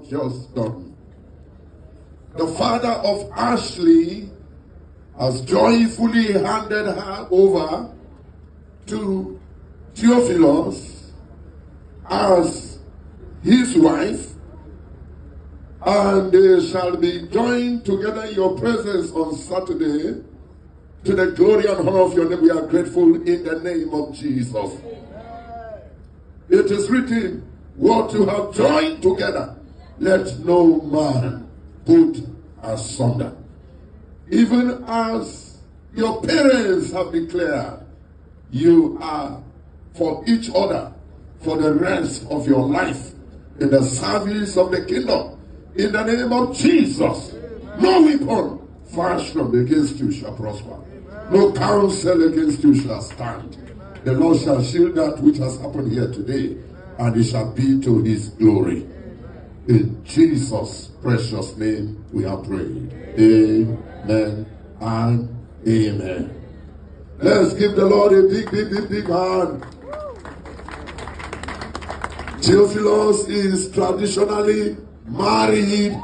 Just done. The father of Ashley has joyfully handed her over to Theophilus as his wife, and they shall be joined together in your presence on Saturday to the glory and honor of your name. We are grateful in the name of Jesus. It is written, what you have joined together, let no man put asunder. Even as your parents have declared, you are for each other for the rest of your life in the service of the kingdom. In the name of Jesus, no weapon fashioned against you shall prosper. No counsel against you shall stand. The Lord shall shield that which has happened here today, and it shall be to his glory. In Jesus' precious name we have prayed. Amen and amen. Let's give the Lord a big, big, big, big hand. Theophilus is traditionally married.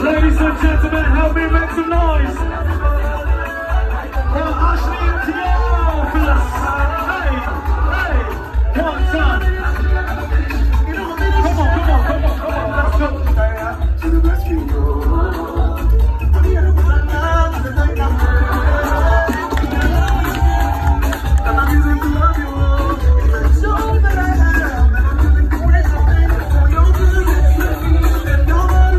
Ladies and gentlemen, help me make some noise. Well, Ashley and Theophilus. Hey, one time. Come on, let's go. To the rescue. And I'm using to love you. It's all that I have. And I'm using to wait something for your goodness. And nobody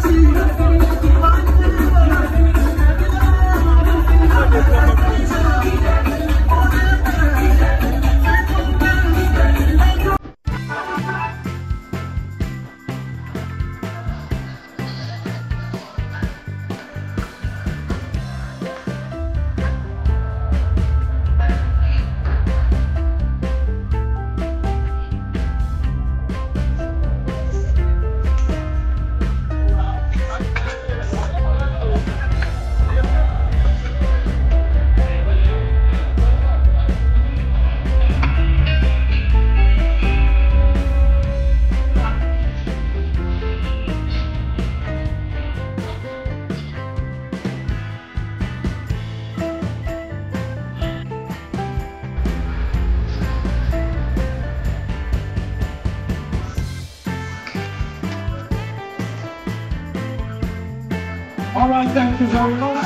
All right, thank you very much.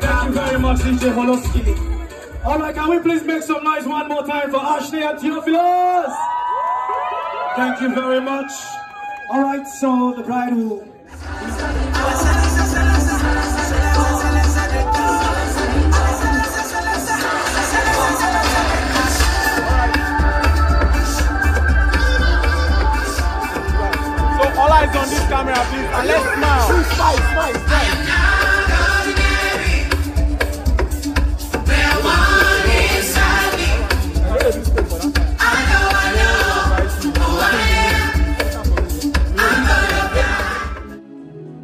Thank you very much, DJ Holoski. All right, can we please make some noise one more time for Ashley and Theophilus? Thank you very much. All right, so the bride will... All eyes on this camera, please, and let's smile. Smile.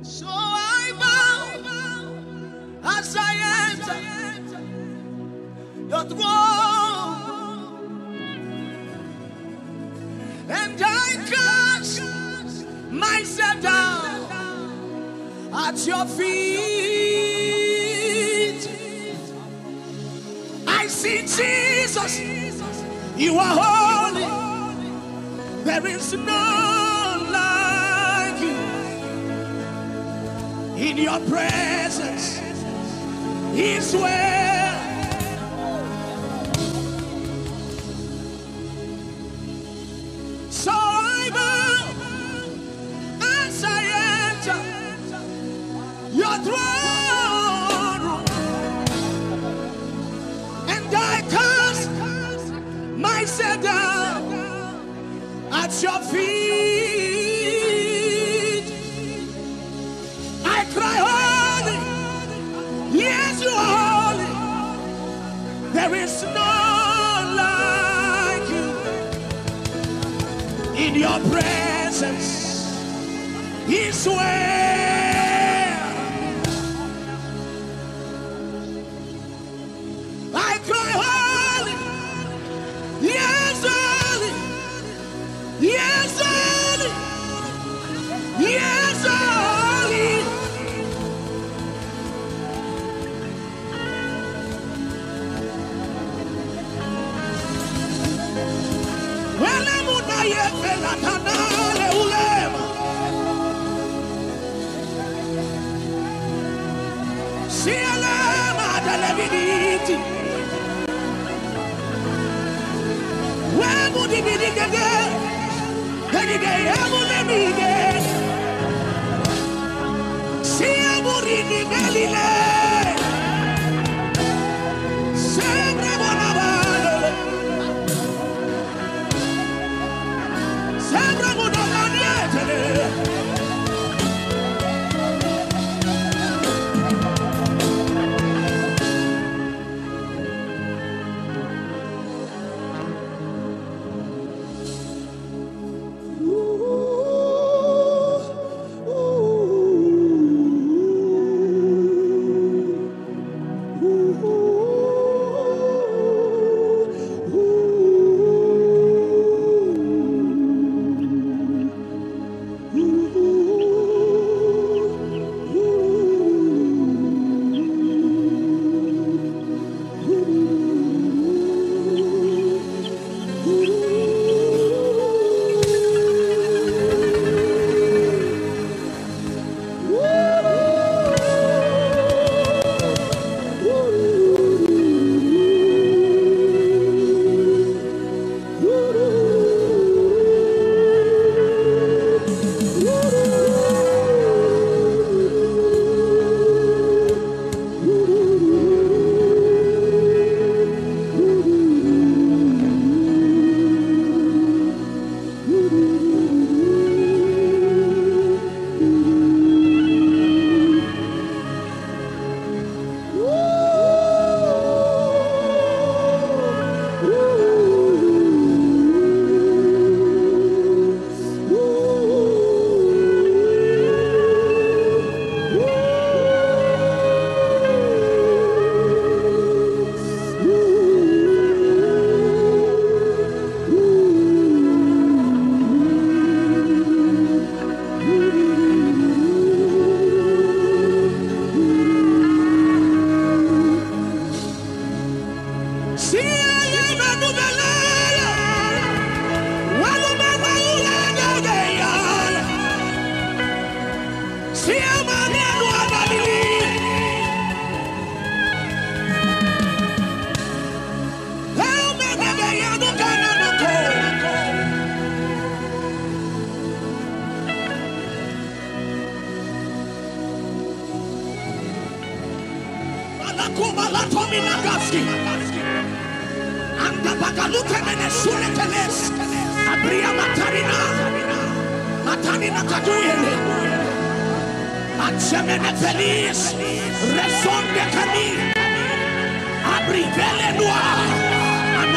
So I bow as I enter your throne, and I cast myself down at your feet. I see Jesus, you are holy, there is none like you. In your presence is where so I bow as I enter your throne room, and I cast myself down at your feet. I cry, holy, yes, you are holy, there is none like you. In your presence is where I cry, holy, yes, holy, yes, holy, yes, holy. Well, I'm not yet And the Bagaluka Menesuleteles, Abria Matanina Kaduyele, and Semene Feliz, Reson de Cami, Abri Vele Noir, and